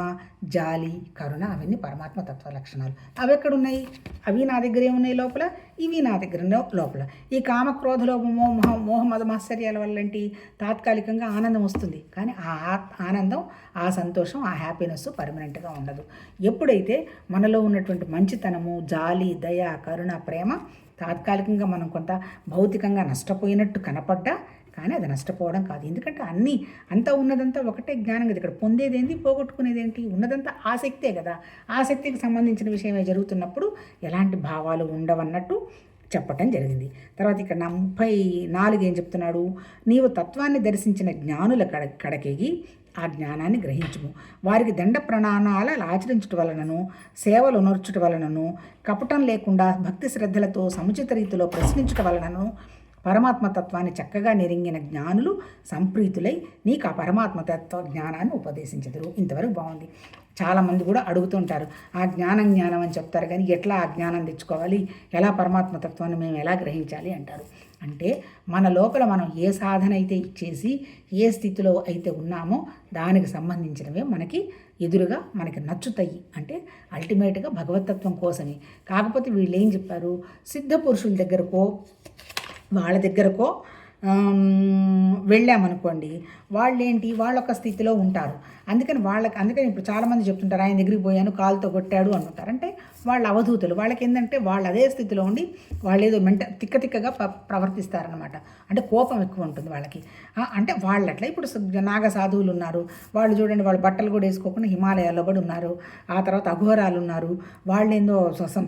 జాలి, కరుణ, అవన్నీ పరమాత్మ తత్వ లక్షణాలు. అవి ఎక్కడున్నాయి? అవి నా దగ్గర ఏమున్నాయి లోపల, ఇవి నా దగ్గర లోపల. ఈ కామ, క్రోధ, లోభమో, మోహ, మదమాశ్చర్యాల వల్ల ఏంటి? తాత్కాలికంగా ఆనందం వస్తుంది, కానీ ఆ ఆనందం, ఆ సంతోషం, ఆ హ్యాపీనెస్ పర్మనెంట్గా ఉండదు. ఎప్పుడైతే మనలో ఉన్నటువంటి మంచితనము, జాలి, దయ, కరుణ, ప్రేమ తాత్కాలికంగా మనం కొంత భౌతికంగా నష్టపోయినట్టు కనపడ్డా కానీ అది నష్టపోవడం కాదు. ఎందుకంటే అంతా ఉన్నదంతా ఒకటే జ్ఞానం కదా. ఇక్కడ పొందేదేంటి, పోగొట్టుకునేదేంటి? ఉన్నదంతా ఆసక్తే కదా. ఆసక్తికి సంబంధించిన విషయమే జరుగుతున్నప్పుడు ఎలాంటి భావాలు ఉండవన్నట్టు చెప్పటం జరిగింది. తర్వాత ఇక్కడ 34 ఏం చెప్తున్నాడు? నీవు తత్వాన్ని దర్శించిన జ్ఞానుల కడకెగి ఆ జ్ఞానాన్ని గ్రహించుము. వారికి దండ ప్రణాళాలు ఆచరించుట వలనను, సేవలు నొర్చుట వలనను, కపటం లేకుండా భక్తి శ్రద్ధలతో సముచిత రీతిలో ప్రశ్నించుట వలనను పరమాత్మ తత్వాన్ని చక్కగా నెరింగిన జ్ఞానులు సంప్రీతులై నీకు ఆ పరమాత్మ తత్వ జ్ఞానాన్ని ఉపదేశించదురు. ఇంతవరకు బాగుంది. చాలామంది కూడా అడుగుతుంటారు, ఆ జ్ఞానం అని చెప్తారు, కానీ ఎట్లా ఆ జ్ఞానం తెచ్చుకోవాలి, ఎలా పరమాత్మ తత్వాన్ని మేము ఎలా గ్రహించాలి అంటారు. అంటే మన లోపల మనం ఏ సాధన అయితే చేసి ఏ స్థితిలో అయితే ఉన్నామో దానికి సంబంధించినవే మనకి ఎదురుగా మనకి నచ్చుతాయి. అంటే అల్టిమేట్గా భగవతత్వం కోసమే. కాకపోతే వీళ్ళు ఏం చెప్పారు? సిద్ధ పురుషుల దగ్గరకో వాళ్ళ దగ్గరకో వెళ్ళామనుకోండి, వాళ్ళేంటి వాళ్ళొక స్థితిలో ఉంటారు. అందుకని ఇప్పుడు చాలామంది చెప్తుంటారు ఆయన దగ్గరికి పోయాను కాలుతో కొట్టాడు అంటుంటారు. అంటే వాళ్ళ అవధూతులు. వాళ్ళకి ఏంటంటే వాళ్ళు అదే స్థితిలో ఉండి వాళ్ళు ఏదో తిక్కగా ప్రవర్తిస్తారనమాట. అంటే కోపం ఎక్కువ ఉంటుంది వాళ్ళకి. అంటే వాళ్ళు అట్లా ఇప్పుడు నాగ సాధువులు ఉన్నారు. వాళ్ళు చూడండి, వాళ్ళు బట్టలు కూడా వేసుకోకుండా హిమాలయాల్లో పడి ఉన్నారు. ఆ తర్వాత అఘోరాలు ఉన్నారు. వాళ్ళు ఏందో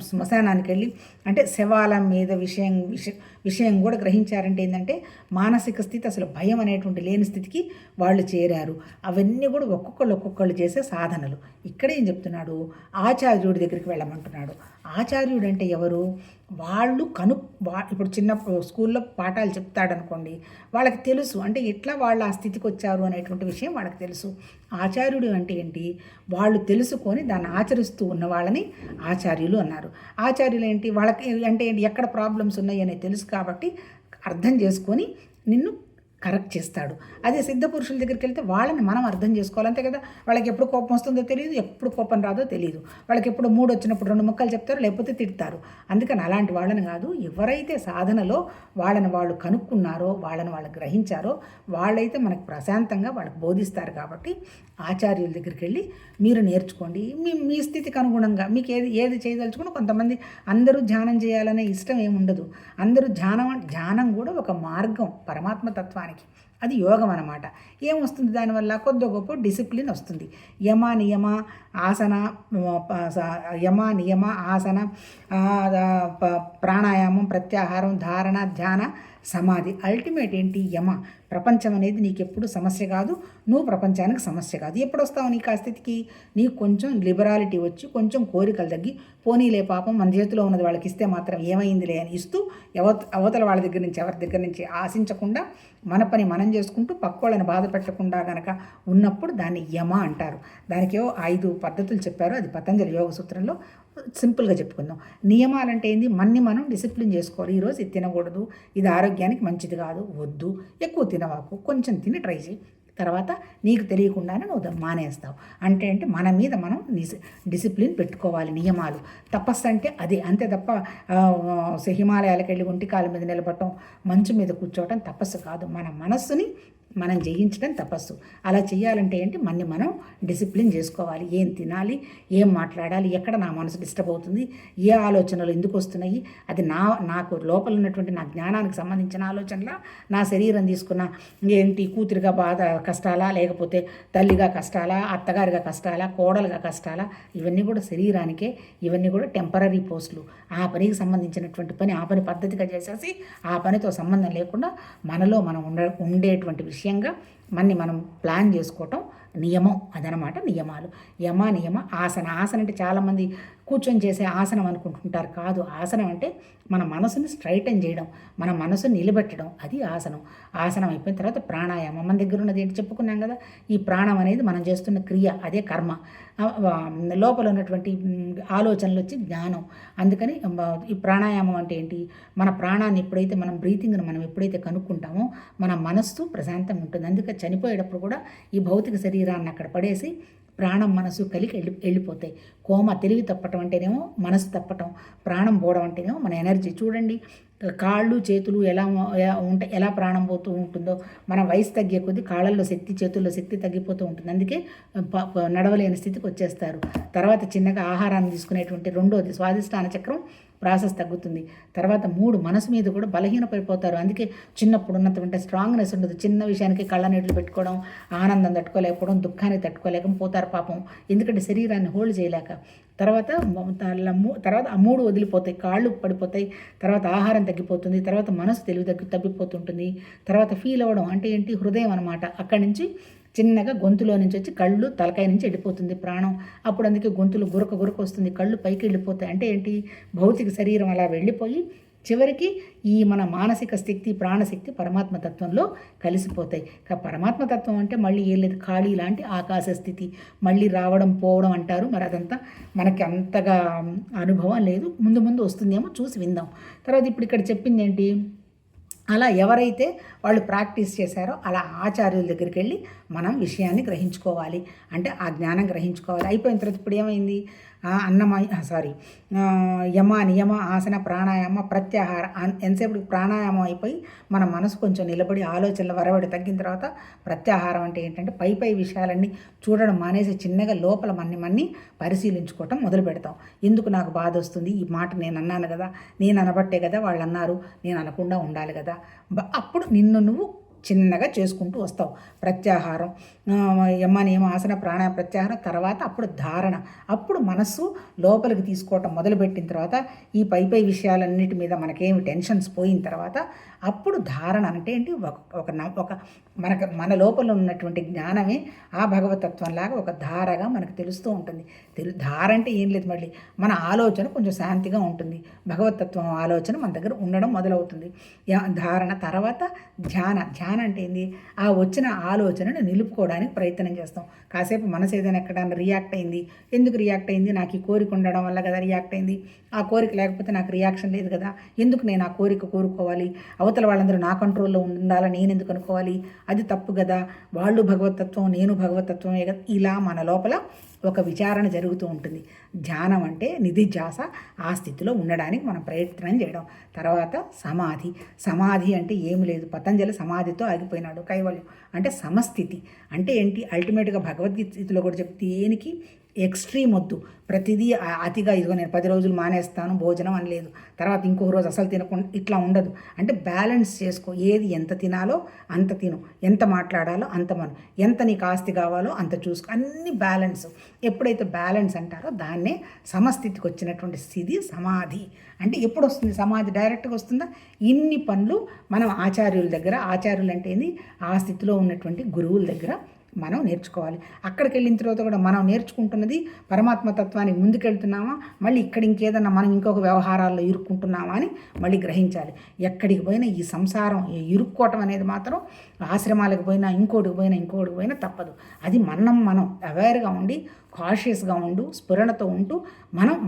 శ్మశానానికి వెళ్ళి అంటే శవాల మీద విషయం కూడా గ్రహించారంటే ఏంటంటే మానసిక స్థితి, అసలు భయం అనేటువంటి లేని స్థితికి వాళ్ళు చేరారు. అవన్నీ కూడా ఒక్కొక్కళ్ళు చేసే సాధనలు. ఇక్కడ ఏం చెప్తున్నాడు, ఆచార్యుడి దగ్గరికి వెళ్ళమంటున్నాడు. ఆచార్యుడు అంటే ఎవరు? వాళ్ళు ఇప్పుడు చిన్న స్కూల్లో పాఠాలు చెప్తాడనుకోండి, వాళ్ళకి తెలుసు అంటే ఎట్లా వాళ్ళు ఆ స్థితికి వచ్చారు అనేటువంటి విషయం వాళ్ళకి తెలుసు. ఆచార్యుడు అంటే ఏంటి? వాళ్ళు తెలుసుకొని దాన్ని ఆచరిస్తూ ఉన్న వాళ్ళని ఆచార్యులు అన్నారు. ఆచార్యులు ఏంటి? వాళ్ళకి అంటే ఎక్కడ ప్రాబ్లమ్స్ ఉన్నాయి అనేది తెలుసు కాబట్టి అర్థం చేసుకొని నిన్ను కరెక్ట్ చేస్తాడు. అదే సిద్ధ పురుషుల దగ్గరికి వెళ్తే వాళ్ళని మనం అర్థం చేసుకోవాలి, అంతే కదా. వాళ్ళకి ఎప్పుడు కోపం వస్తుందో తెలియదు, ఎప్పుడు కోపం రాదో తెలియదు. వాళ్ళకి ఎప్పుడు మూడు వచ్చినప్పుడు 2 ముక్కలు చెప్తారు, లేకపోతే తిడతారు. అందుకని అలాంటి వాళ్ళని కాదు, ఎవరైతే సాధనలో వాళ్ళని వాళ్ళు కనుక్కున్నారో, వాళ్ళని వాళ్ళు గ్రహించారో వాళ్ళైతే మనకు ప్రశాంతంగా వాళ్ళకి బోధిస్తారు. కాబట్టి ఆచార్యుల దగ్గరికి వెళ్ళి మీరు నేర్చుకోండి. మీ స్థితికి అనుగుణంగా మీకు ఏది చేయదలుచుకుని. కొంతమంది అందరూ ధ్యానం చేయాలనే ఇష్టం ఏముండదు. అందరూ ధ్యానం కూడా ఒక మార్గం పరమాత్మ తత్వానికి. అది యోగం అన్నమాట. ఏమొస్తుంది దానివల్ల? కొద్ది గొప్ప డిసిప్లిన్ వస్తుంది. యమ నియమ ఆసన ప్రాణాయామం, ప్రత్యాహారం, ధారణ, ధ్యాన, సమాధి. అల్టిమేట్ ఏంటి? యమ. ప్రపంచం అనేది నీకు ఎప్పుడు సమస్య కాదు, నువ్వు ప్రపంచానికి సమస్య కాదు. ఎప్పుడు వస్తావు నీకు ఆ స్థితికి? నీకు కొంచెం లిబరాలిటీ వచ్చి, కొంచెం కోరికలు తగ్గి, పోనీలే పాపం మన చేతిలో ఉన్నది వాళ్ళకి ఇస్తే మాత్రం ఏమైందిలే అని ఇస్తూ, అవతల వాళ్ళ దగ్గర నుంచి ఎవరి దగ్గర నుంచి ఆశించకుండా మన పని మనం చేసుకుంటూ పక్కోళ్ళని బాధ పెట్టకుండా గనక ఉన్నప్పుడు దాన్ని యమ అంటారు. దానికి 5 పద్ధతులు చెప్పారు. అది పతంజలి యోగ సూత్రంలో. సింపుల్గా చెప్పుకుందాం. నియమాలంటే ఏంది? మనం డిసిప్లిన్ చేసుకోవాలి. ఈరోజు ఇది తినకూడదు, ఇది ఆరోగ్యానికి మంచిది కాదు, వద్దు, ఎక్కువ తినవాకు, కొంచెం తిని ట్రై చేయి, తర్వాత నీకు తెలియకుండానే నువ్వు మానేస్తావు. అంటే మన మీద మనం డిసిప్లిన్ పెట్టుకోవాలి. నియమాలు. తపస్సు అంటే అదే, అంతే తప్ప హిమాలయాలకు వెళ్ళి ఒంటి కాళ్ళ మీద నిలబడటం, మంచు మీద కూర్చోవటం తపస్సు కాదు. మన మనస్సుని మనం జయించడం తపస్సు. అలా చేయాలంటే ఏంటి? మనం డిసిప్లిన్ చేసుకోవాలి. ఏం తినాలి, ఏం మాట్లాడాలి, ఎక్కడ నా మనసు డిస్టర్బ్ అవుతుంది, ఏ ఆలోచనలు ఎందుకు వస్తున్నాయి, అది నాకు లోపల ఉన్నటువంటి నా జ్ఞానానికి సంబంధించిన ఆలోచనలా, నా శరీరం తీసుకున్న ఏంటి కూతురిగా బాధ కష్టాలా, లేకపోతే తల్లిగా కష్టాలా, అత్తగారిగా కష్టాలా, కోడలుగా కష్టాలా, ఇవన్నీ కూడా శరీరానికే. ఇవన్నీ కూడా టెంపరీ పోస్టులు. ఆ పనికి సంబంధించినటువంటి పని ఆ పని పద్ధతిగా చేసేసి ఆ పనితో సంబంధం లేకుండా మనలో మనం ఉండేటువంటి విషయంగా మనం ప్లాన్ చేసుకోవటం నియమం. అదనమాట నియమాలు. నియమ ఆసన. అంటే చాలామంది కూర్చొని చేసే ఆసనం అనుకుంటుంటారు. కాదు. ఆసనం అంటే మన మనసుని స్ట్రైటన్ చేయడం, మన మనసుని నిలబెట్టడం, అది ఆసనం అయిపోయిన తర్వాత ప్రాణాయామం. మన దగ్గర ఉన్నది ఏంటి చెప్పుకున్నాం కదా, ఈ ప్రాణం అనేది మనం చేస్తున్న క్రియ, అదే కర్మ. లోపల ఉన్నటువంటి ఆలోచనలు వచ్చి జ్ఞానం. అందుకని ఈ ప్రాణాయామం అంటే ఏంటి? మన ప్రాణాన్ని ఎప్పుడైతే మనం బ్రీతింగ్ను మనం ఎప్పుడైతే కనుక్కుంటామో మన మనస్సు ప్రశాంతంగా ఉంటుంది. అందుకే చనిపోయేటప్పుడు కూడా ఈ భౌతిక శరీరాన్ని అక్కడ పడేసి ప్రాణం మనసు కలిగి వెళ్ళిపోతాయి. తెలివి తప్పటం అంటేనేమో మనసు తప్పటం, ప్రాణం పోవడం అంటేనేమో మన ఎనర్జీ. చూడండి, కాళ్ళు చేతులు ఎలా ప్రాణం పోతూ ఉంటుందో, మన వయసు తగ్గే కొద్దీ కాళ్ళల్లో శక్తి, చేతుల్లో శక్తి తగ్గిపోతూ ఉంటుంది. అందుకే నడవలేని స్థితికి వచ్చేస్తారు. తర్వాత చిన్నగా ఆహారాన్ని తీసుకునేటువంటి 2వది స్వాదిష్టాన చక్రం ప్రాసెస్ తగ్గుతుంది. తర్వాత 3 మనసు మీద కూడా బలహీనపడిపోతారు. అందుకే చిన్నప్పుడు ఉన్నటువంటి స్ట్రాంగ్నెస్ ఉండదు. చిన్న విషయానికి కళ్ళ నీళ్ళు పెట్టుకోవడం, ఆనందం తట్టుకోలేకపోవడం, దుఃఖాన్ని తట్టుకోలేకపోతారు పాపం. ఎందుకంటే శరీరాన్ని హోల్డ్ చేయలేక. తర్వాత ఆ 3 వదిలిపోతాయి, కాళ్ళు పడిపోతాయి, తర్వాత ఆహారం తగ్గిపోతుంది, తర్వాత మనసు తెలివి తగ్గిపోతుంటుంది, తర్వాత ఫీల్ అవ్వడం అంటే ఏంటి? హృదయం అనమాట. అక్కడి నుంచి చిన్నగా గొంతులో నుంచి వచ్చి కళ్ళు తలకాయ నుంచి వెళ్ళిపోతుంది ప్రాణం. అప్పుడు అందుకే గొంతులు గురక వస్తుంది, కళ్ళు పైకి వెళ్ళిపోతాయి. అంటే ఏంటి? భౌతిక శరీరం అలా వెళ్ళిపోయి చివరికి ఈ మన మానసిక శక్తి, ప్రాణశక్తి పరమాత్మతత్వంలో కలిసిపోతాయి. పరమాత్మతత్వం అంటే మళ్ళీ ఏం లేదు, ఖాళీ లాంటి ఆకాశ స్థితి, మళ్ళీ రావడం పోవడం అంటారు. మరి అదంతా మనకి అంతగా అనుభవం లేదు. ముందు వస్తుందేమో చూసి విందాం. తర్వాత ఇప్పుడు ఇక్కడ చెప్పింది ఏంటి? అలా ఎవరైతే వాళ్ళు ప్రాక్టీస్ చేశారో అలా ఆచార్యుల దగ్గరికి వెళ్ళి మనం విషయాన్ని గ్రహించుకోవాలి. అంటే ఆ జ్ఞానం గ్రహించుకోవాలి. అయిపోయిన తర్వాత ఇప్పుడు ఏమైంది? యమ నియమ ఆసన ప్రాణాయామ ప్రత్యాహార ఎంతసేపు ప్రాణాయామం అయిపోయి మన మనసు కొంచెం నిలబడి ఆలోచనలు వరవడి తగ్గిన తర్వాత ప్రత్యాహారం అంటే ఏంటంటే పై విషయాలన్నీ చూడడం మానేసి చిన్నగా లోపల మన్ని పరిశీలించుకోవటం మొదలు పెడతాం. ఎందుకు నాకు బాధ వస్తుంది, ఈ మాట నేను అన్నాను కదా, నేను అనబట్టే కదా వాళ్ళు అన్నారు, నేను అనకుండా ఉండాలి కదా. అప్పుడు నిన్ను నువ్వు చిన్నగా చేసుకుంటూ వస్తావు. ప్రత్యాహారం, యమ నియమ ఆసన ప్రాణాయామ ప్రత్యాహారం తర్వాత అప్పుడు ధారణ. అప్పుడు మనస్సు లోపలికి తీసుకోవటం మొదలుపెట్టిన తర్వాత ఈ పై విషయాలన్నిటి మీద మనకేమి టెన్షన్స్ పోయిన తర్వాత అప్పుడు ధారణ అంటే ఏంటి, ఒక మన లోపల ఉన్నటువంటి జ్ఞానమే ఆ భగవతత్వంలాగా ఒక ధారగా మనకు తెలుస్తూ ఉంటుంది. ధార అంటే ఏం లేదు, మళ్ళీ మన ఆలోచన కొంచెం శాంతిగా ఉంటుంది. భగవతత్వం ఆలోచన మన దగ్గర ఉండడం మొదలవుతుంది. ధారణ తర్వాత ధ్యాన అంటే ఏంది, ఆ వచ్చిన ఆలోచనను నిలుపుకోవడానికి ప్రయత్నం చేస్తాం. కాసేపు మనసు ఏదైనా ఎక్కడైనా రియాక్ట్ అయింది, ఎందుకు రియాక్ట్ అయింది, నాకు ఈ కోరిక ఉండడం వల్ల కదా రియాక్ట్ అయింది, ఆ కోరిక లేకపోతే నాకు రియాక్షన్ లేదు కదా, ఎందుకు నేను ఆ కోరిక కోరుకోవాలి, అవతల వాళ్ళందరూ నా కంట్రోల్లో ఉండాలని నేను ఎందుకు అనుకోవాలి, అది తప్పు కదా, వాళ్ళు భగవతత్వం నేను భగవతత్వమే కదా. ఇలా మన లోపల ఒక విచారణ జరుగుతూ ఉంటుంది. ధ్యానం అంటే నిధిధ్యాస, ఆ స్థితిలో ఉండడానికి మనం ప్రయత్నం చేయడం. తర్వాత సమాధి అంటే ఏమి లేదు, పతంజలి సమాధితో ఆగిపోయినాడు. కైవల్యం అంటే సమస్థితి అంటే ఏంటి, అల్టిమేట్గా భగవద్గీతలో కూడా చెప్తే దేనికి ఎక్స్ట్రీమ్ వద్దు, ప్రతిదీ అతిగా ఇదిగో నేను 10 రోజులు మానేస్తాను భోజనం అని లేదు, తర్వాత ఇంకొక రోజు అసలు తినకుండా ఇట్లా ఉండదు. అంటే బ్యాలెన్స్ చేసుకో, ఏది ఎంత తినాలో అంత తిను, ఎంత మాట్లాడాలో అంత ఎంత నీకు ఆస్తి కావాలో అంత చూసుకో, అన్ని బ్యాలెన్స్. ఎప్పుడైతే బ్యాలెన్స్ అంటారో దాన్నే సమస్థితికి వచ్చినటువంటి స్థితి సమాధి. అంటే ఎప్పుడు వస్తుంది సమాధి, డైరెక్ట్గా వస్తుందా, ఇన్ని పనులు మనం ఆచార్యులు అంటే ఏంది, ఆ స్థితిలో ఉన్నటువంటి గురువుల దగ్గర మనం నేర్చుకోవాలి. అక్కడికి వెళ్ళిన తర్వాత కూడా మనం నేర్చుకుంటున్నది పరమాత్మ తత్వానికి ముందుకెళ్తున్నామా, మళ్ళీ ఇక్కడ ఇంకేదన్నా మనం ఇంకొక వ్యవహారాల్లో ఇరుక్కుంటున్నామా అని మళ్ళీ గ్రహించాలి. ఎక్కడికి పోయినా ఈ సంసారం ఇరుక్కోవటం అనేది మాత్రం ఆశ్రమాలకు పోయినా ఇంకోటికి పోయినా తప్పదు. అది మనం అవేర్గా ఉండి కాషియస్గా ఉండు, స్ఫురణతో ఉంటూ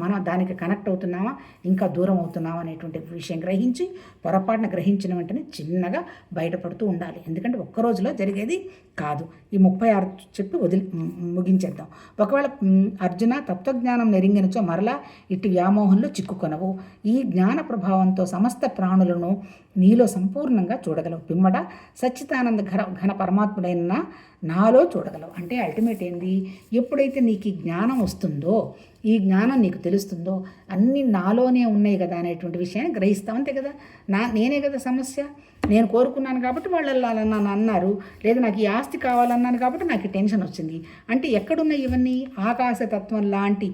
మనం దానికి కనెక్ట్ అవుతున్నామా, ఇంకా దూరం అవుతున్నామా అనేటువంటి విషయం గ్రహించి పొరపాటున గ్రహించిన వెంటనే చిన్నగా బయటపడుతూ ఉండాలి. ఎందుకంటే ఒక్కరోజులో జరిగేది కాదు. ఈ 36 చెప్పి ముగించేద్దాం. ఒకవేళ అర్జున తత్వజ్ఞానం నెరింగినచో మరలా ఇట్టి వ్యామోహంలో చిక్కుకొనవు. ఈ జ్ఞాన ప్రభావంతో సమస్త ప్రాణులను నీలో సంపూర్ణంగా చూడగలవు. పిమ్మట సచ్చిదానంద ఘన పరమాత్ముడైన నాలో చూడగలవు. అంటే అల్టిమేట్ ఏంది, ఎప్పుడైతే నీకు ఈ జ్ఞానం వస్తుందో, ఈ జ్ఞానం నీకు తెలుస్తుందో అన్నీ నాలోనే ఉన్నాయి కదా అనేటువంటి విషయాన్ని గ్రహిస్తావు. అంతే కదా, నేనే కదా సమస్య, నేను కోరుకున్నాను కాబట్టి వాళ్ళు వెళ్ళాలన్నా అన్నారు, లేదా నాకు ఈ ఆస్తి కావాలన్నాను కాబట్టి నాకు టెన్షన్ వచ్చింది. అంటే ఎక్కడున్నాయి ఇవన్నీ, ఆకాశతత్వం లాంటి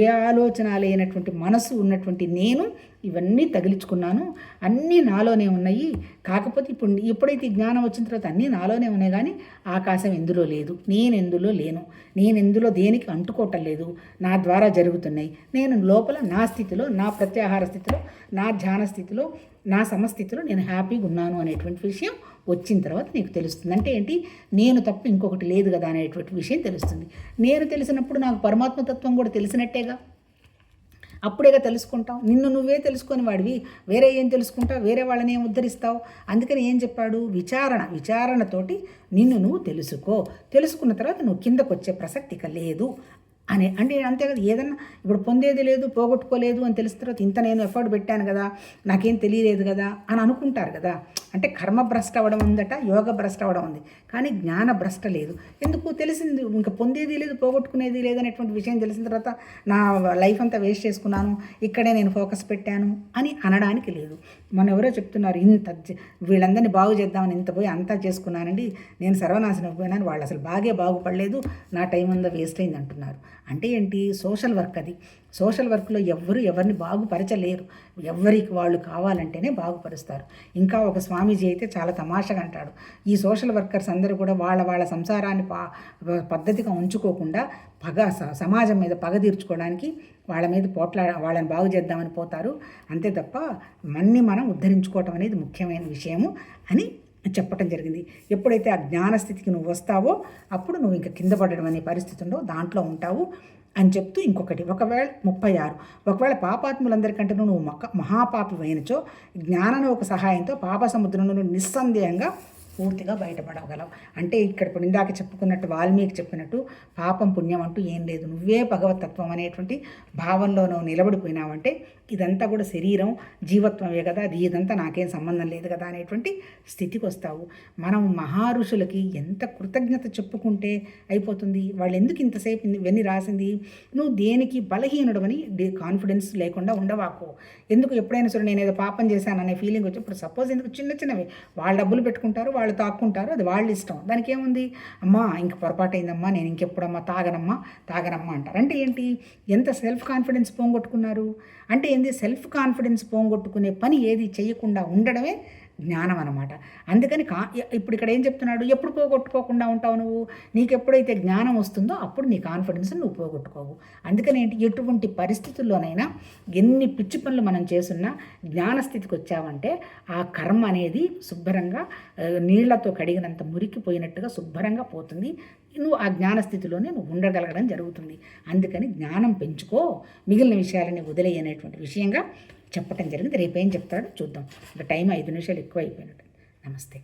ఏ ఆలోచన లేనటువంటి మనసు ఉన్నటువంటి నేను ఇవన్నీ తగిలించుకున్నాను, అన్నీ నాలోనే ఉన్నాయి. కాకపోతే ఎప్పుడైతే జ్ఞానం వచ్చిన తర్వాత అన్నీ నాలోనే ఉన్నాయి, కానీ ఆకాశం ఎందులో లేదు, నేను ఎందులో లేను, నేను ఎందులో దేనికి అంటుకోవటం లేదు, నా ద్వారా జరుగుతున్నాయి. నేను లోపల నా స్థితిలో, నా ప్రత్యాహార స్థితిలో, నా ధ్యాన స్థితిలో, నా సమస్థితిలో నేను హ్యాపీగా ఉన్నాను అనేటువంటి విషయం వచ్చిన తర్వాత నీకు తెలుస్తుంది. అంటే ఏంటి, నేను తప్ప ఇంకొకటి లేదు కదా అనేటువంటి విషయం తెలుస్తుంది. నేను తెలిసినప్పుడు నాకు పరమాత్మతత్వం కూడా తెలిసినట్టేగా, అప్పుడేగా తెలుసుకుంటావు. నిన్ను నువ్వే తెలుసుకొని వాడివి వేరే ఏం తెలుసుకుంటావు, వేరే వాళ్ళని ఏం ఉద్ధరిస్తావు. అందుకని ఏం చెప్పాడు, విచారణతోటి నిన్ను నువ్వు తెలుసుకున్న తర్వాత నువ్వు కిందకు వచ్చే ప్రసక్తి లేదు అని. అంటే అంతే కదా, ఏదన్నా ఇప్పుడు పొందేది లేదు, పోగొట్టుకోలేదు అని తెలిసిన తర్వాత ఇంత నేను ఎఫర్ట్ పెట్టాను కదా, నాకేం తెలియలేదు కదా అని అనుకుంటారు కదా. అంటే కర్మ భ్రష్ట అవ్వడం ఉందట, యోగ భ్రష్ట అవ్వడం ఉంది, కానీ జ్ఞాన భ్రష్ట లేదు. ఎందుకు తెలిసింది, ఇంకా పొందేది లేదు, పోగొట్టుకునేది లేదు అనేటువంటి విషయం తెలిసిన తర్వాత నా లైఫ్ అంతా వేస్ట్ చేసుకున్నాను, ఇక్కడే నేను ఫోకస్ పెట్టాను అని అనడానికి లేదు. మన ఎవరో చెప్తున్నారు, వీళ్ళందరినీ బాగు చేద్దామని ఇంత పోయి అంతా చేసుకున్నానండి, నేను సర్వనాశనం అయిపోయినాను, వాళ్ళు అసలు బాగుపడలేదు, నా టైం అంతా వేస్ట్ అయింది అంటున్నారు. అంటే ఏంటి, సోషల్ వర్క్ అది. సోషల్ వర్క్లో ఎవరిని బాగుపరచలేరు, ఎవరికి వాళ్ళు కావాలంటేనే బాగుపరుస్తారు. ఇంకా ఒక స్వామీజీ అయితే చాలా తమాషగా అంటాడు, ఈ సోషల్ వర్కర్స్ అందరూ కూడా వాళ్ళ సంసారాన్ని పద్ధతిగా ఉంచుకోకుండా సమాజం మీద పగ తీర్చుకోవడానికి వాళ్ళ మీద వాళ్ళని బాగు చేద్దామని పోతారు. అంతే తప్ప మనం ఉద్ధరించుకోవటం అనేది ముఖ్యమైన విషయము అని చెప్పటం జరిగింది. ఎప్పుడైతే ఆ జ్ఞానస్థితికి నువ్వు వస్తావో అప్పుడు నువ్వు ఇంకా కింద పడడం అనే పరిస్థితి ఉండవు, దాంట్లో ఉంటావు అని చెప్తూ ఇంకొకటి 36 ఒకవేళ పాపాత్ములందరికంటే నువ్వు మహాపాపి అయినచో జ్ఞానను ఒక సహాయంతో పాప సముద్రంలో నిస్సందేహంగా పూర్తిగా బయటపడగలవు. అంటే ఇక్కడ ఇప్పుడు ఇందాక చెప్పుకున్నట్టు వాల్మీకి చెప్పినట్టు పాపం పుణ్యం అంటూ ఏం లేదు, నువ్వే భగవతత్వం అనేటువంటి భావంలో నువ్వు నిలబడిపోయినావంటే ఇదంతా కూడా శరీరం జీవత్వమే కదా, అది ఇదంతా నాకేం సంబంధం లేదు కదా అనేటువంటి స్థితికి వస్తావు. మనం మహారుషులకి ఎంత కృతజ్ఞత చెప్పుకుంటే అయిపోతుంది. వాళ్ళు ఎందుకు ఇంతసేపు ఇవన్నీ రాసింది? నువ్వు దేనికి బలహీనుడవని కాన్ఫిడెన్స్ లేకుండా ఉండవాకు. ఎందుకు ఎప్పుడైనా సరే నేను ఏదో పాపం చేశాననే ఫీలింగ్ వచ్చి, ఇప్పుడు సపోజ్ ఎందుకు చిన్న చిన్నవి వాళ్ళు డబ్బులు పెట్టుకుంటారు, వాళ్ళు తాక్కుంటారు, అది వాళ్ళ ఇష్టం, దానికి ఏముంది, అమ్మా ఇంక పొరపాటు అయిందమ్మా, నేను ఇంకెప్పుడమ్మా తాగనమ్మా అంటారు. అంటే ఏంటి, ఎంత సెల్ఫ్ కాన్ఫిడెన్స్ పోగొట్టుకున్నారు. అంటే ఏంది, సెల్ఫ్ కాన్ఫిడెన్స్ పోగొట్టుకునే పని ఏది చేయకుండా ఉండడమే జ్ఞానం అనమాట. అందుకని ఇప్పుడు ఇక్కడ ఏం చెప్తున్నాడు, ఎప్పుడు పోగొట్టుకోకుండా ఉంటావు నువ్వు, నీకు ఎప్పుడైతే జ్ఞానం వస్తుందో అప్పుడు నీ కాన్ఫిడెన్స్ నువ్వు పోగొట్టుకోవు. అందుకని ఏంటి, ఎటువంటి పరిస్థితుల్లోనైనా ఎన్ని పిచ్చి పనులు మనం చేస్తున్నా జ్ఞానస్థితికి వచ్చావంటే ఆ కర్మ అనేది శుభ్రంగా నీళ్లతో కడిగినంత మురికిపోయినట్టుగా శుభ్రంగా పోతుంది. నువ్వు ఆ జ్ఞానస్థితిలోనే నువ్వు ఉండగలగడం జరుగుతుంది. అందుకని జ్ఞానం పెంచుకో, మిగిలిన విషయాలని వదిలేయనేటువంటి విషయంగా చెప్పటం జరిగింది. రేపేం చెప్తాడో చూద్దాం. ఇంకా టైం 5 నిమిషాలు ఎక్కువ అయిపోయినట్టు. నమస్తే.